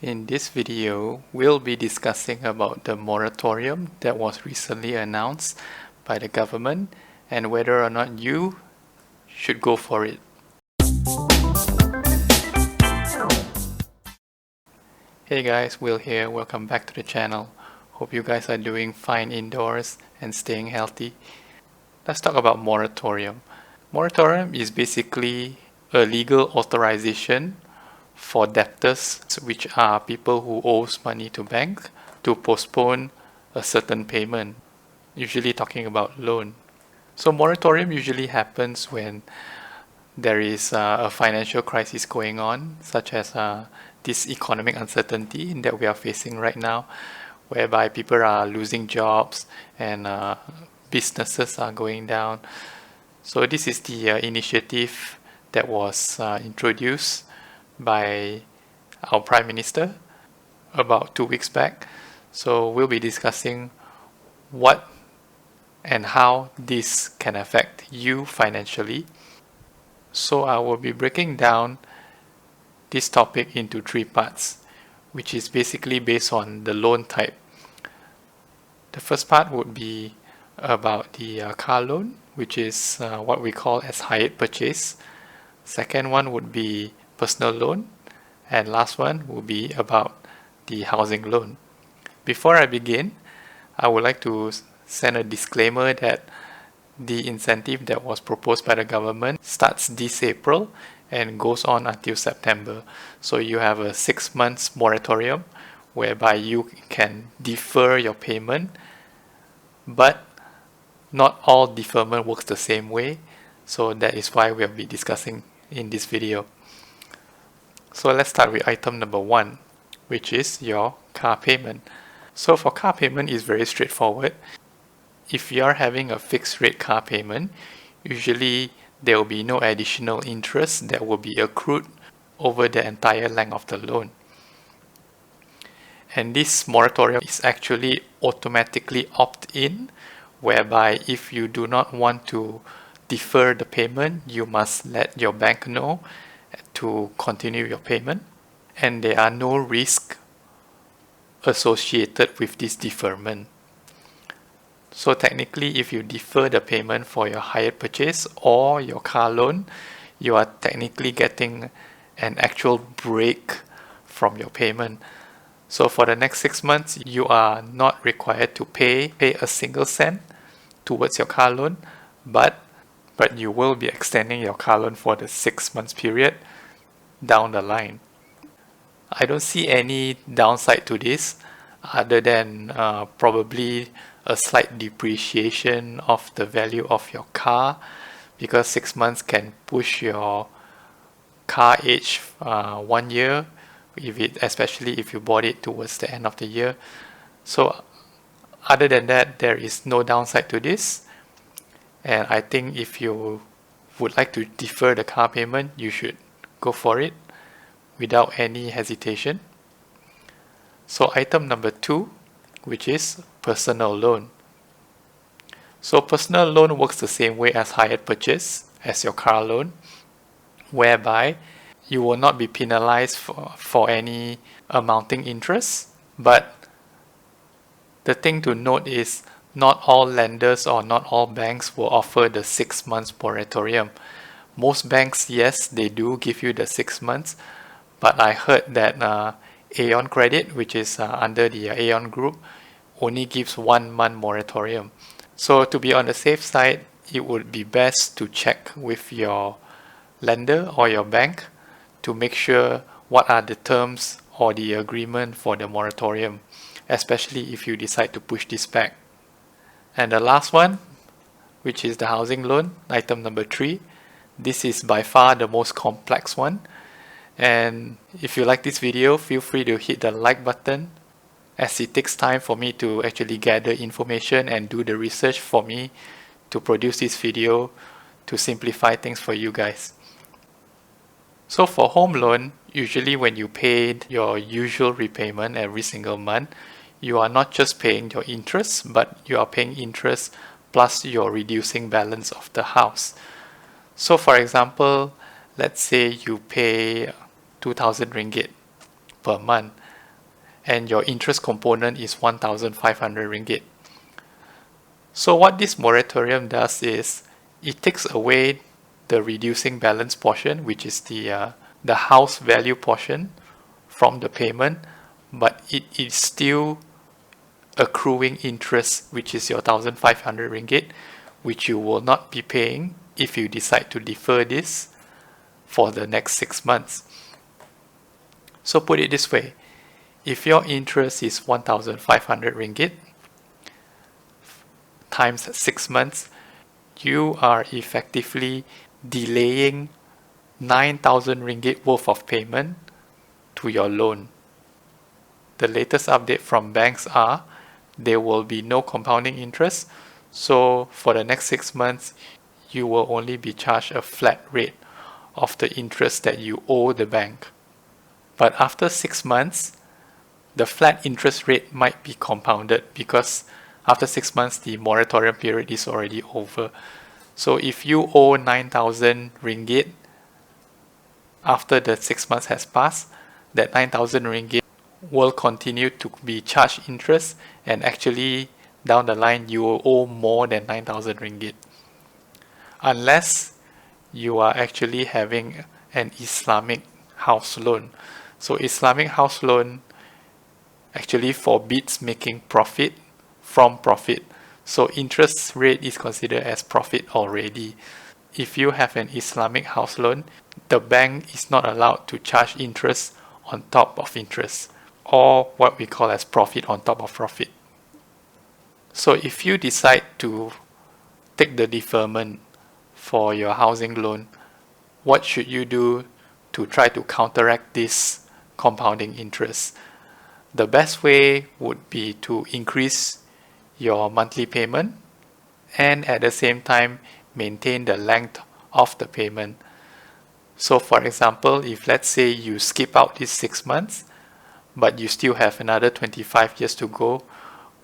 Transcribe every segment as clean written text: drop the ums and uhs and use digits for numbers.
In this video, we'll be discussing about the moratorium that was recently announced by the government and whether or not you should go for it. Hey guys, Will here. Welcome back to the channel. Hope you guys are doing fine indoors and staying healthy. Let's talk about moratorium. Moratorium is basically a legal authorization for debtors, which are people who owes money to bank, to postpone a certain payment, usually talking about loan. So moratorium usually happens when there is a financial crisis going on, such as this economic uncertainty that we are facing right now, whereby people are losing jobs and businesses are going down. So this is the initiative that was introduced by our Prime Minister about 2 weeks back. So we'll be discussing what and how this can affect you financially. So I will be breaking down this topic into 3 parts, which is basically based on the loan type. The first part would be about the car loan, which is what we call as hired purchase. Second one would be personal loan, and last one will be about the housing loan. Before I begin, I would like to send a disclaimer that the incentive that was proposed by the government starts this April and goes on until September. So you have a 6 months moratorium whereby you can defer your payment, but not all deferment works the same way. So that is why we'll be discussing in this video. So let's start with item number 1, which is your car payment. So for car payment, it's very straightforward. If you are having a fixed rate car payment, usually there will be no additional interest that will be accrued over the entire length of the loan. And this moratorium is actually automatically opt-in, whereby if you do not want to defer the payment, you must let your bank know to continue your payment, and there are no risks associated with this deferment. So technically, if you defer the payment for your hired purchase or your car loan, you are technically getting an actual break from your payment. So for the next 6 months, you are not required to pay a single cent towards your car loan, but you will be extending your car loan for the 6 months period down the line. I don't see any downside to this other than probably a slight depreciation of the value of your car, because 6 months can push your car age 1 year, especially if you bought it towards the end of the year. So other than that, there is no downside to this, and I think if you would like to defer the car payment, you should go for it without any hesitation. So item number 2, which is personal loan. So personal loan works the same way as hired purchase as your car loan, whereby you will not be penalized for any amounting interest. But the thing to note is not all lenders or not all banks will offer the 6 months moratorium. Most banks, yes, they do give you the 6 months, but I heard that Aeon Credit, which is under the Aeon Group, only gives 1 month moratorium. So to be on the safe side, it would be best to check with your lender or your bank to make sure what are the terms or the agreement for the moratorium, especially if you decide to push this back. And the last one, which is the housing loan, item number 3. This is by far the most complex one. And if you like this video, feel free to hit the like button, as it takes time for me to actually gather information and do the research for me to produce this video to simplify things for you guys. So for home loan, usually when you pay your usual repayment every single month, you are not just paying your interest, but you are paying interest plus your reducing balance of the house. So for example, let's say you pay 2,000 ringgit per month. and your interest component is 1,500 ringgit. So what this moratorium does is it takes away the reducing balance portion, which is the house value portion from the payment, but it is still accruing interest, which is your 1,500 ringgit, which you will not be paying if you decide to defer this for the next 6 months. So put it this way, if your interest is 1,500 ringgit times 6 months, you are effectively delaying 9,000 ringgit worth of payment to your loan. The latest update from banks are there will be no compounding interest, so for the next 6 months you will only be charged a flat rate of the interest that you owe the bank. But after 6 months, the flat interest rate might be compounded because after 6 months the moratorium period is already over. So if you owe 9,000 ringgit after the 6 months has passed, that 9,000 ringgit will continue to be charged interest, and actually down the line you will owe more than 9,000 ringgit. Unless you are actually having an Islamic house loan. So Islamic house loan actually forbids making profit from profit. So interest rate is considered as profit already. If you have an Islamic house loan, the bank is not allowed to charge interest on top of interest, or what we call as profit on top of profit. So if you decide to take the deferment for your housing loan, what should you do to try to counteract this compounding interest? The best way would be to increase your monthly payment and at the same time maintain the length of the payment. So for example, if let's say you skip out these 6 months but you still have another 25 years to go,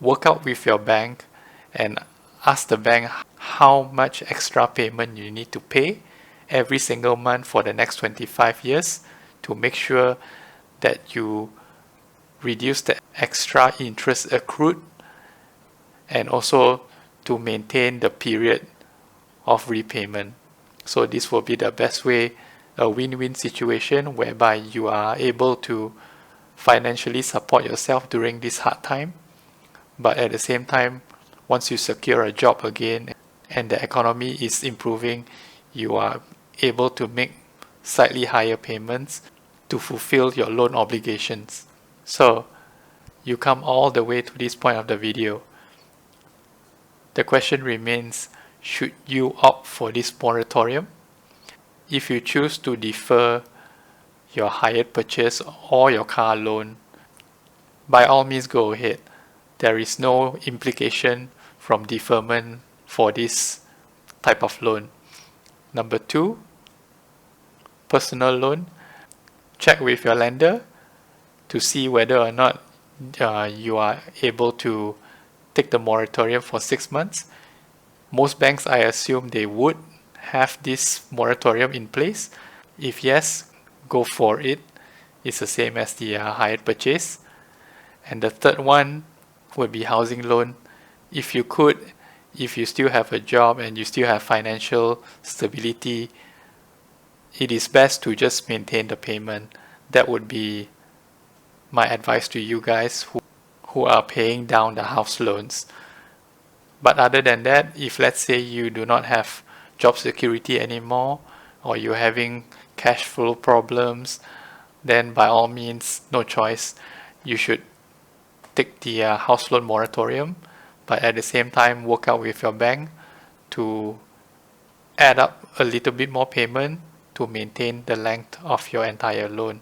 work out with your bank and ask the bank how much extra payment you need to pay every single month for the next 25 years to make sure that you reduce the extra interest accrued, and also to maintain the period of repayment. So this will be the best way, a win-win situation whereby you are able to financially support yourself during this hard time, but at the same time, once you secure a job again and the economy is improving, you are able to make slightly higher payments to fulfill your loan obligations. So you come all the way to this point of the video. The question remains, should you opt for this moratorium? If you choose to defer your hired purchase or your car loan, by all means go ahead. There is no implication from deferment for this type of loan. Number 2, personal loan. Check with your lender to see whether or not you are able to take the moratorium for 6 months. Most banks, I assume, they would have this moratorium in place. If yes, go for it. It's the same as the hired purchase. And the third one would be housing loan. If you could, if you still have a job and you still have financial stability, it is best to just maintain the payment. That would be my advice to you guys who are paying down the house loans. But other than that, if let's say you do not have job security anymore, or you're having cash flow problems, then by all means, no choice. You should take the house loan moratorium, but at the same time work out with your bank to add up a little bit more payment to maintain the length of your entire loan.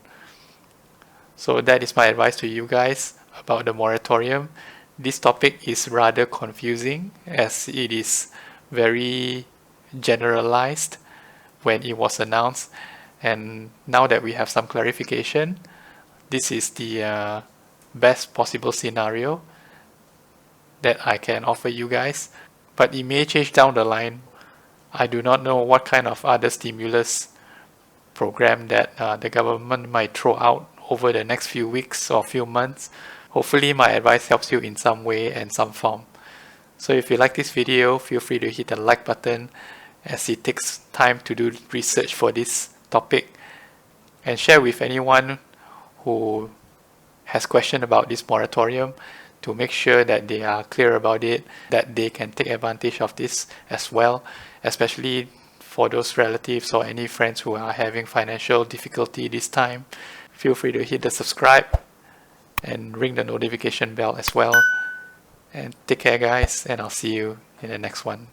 So that is my advice to you guys about the moratorium. This topic is rather confusing as it is very generalized when it was announced, and now that we have some clarification, this is the best possible scenario that I can offer you guys, but it may change down the line. I do not know what kind of other stimulus program that the government might throw out over the next few weeks or few months. Hopefully my advice helps you in some way and some form. So if you like this video, feel free to hit the like button, as it takes time to do research for this topic, and share with anyone who has question about this moratorium to make sure that they are clear about it, that they can take advantage of this as well, especially for those relatives or any friends who are having financial difficulty this time. Feel free to hit the subscribe and ring the notification bell as well. And take care guys, and I'll see you in the next one.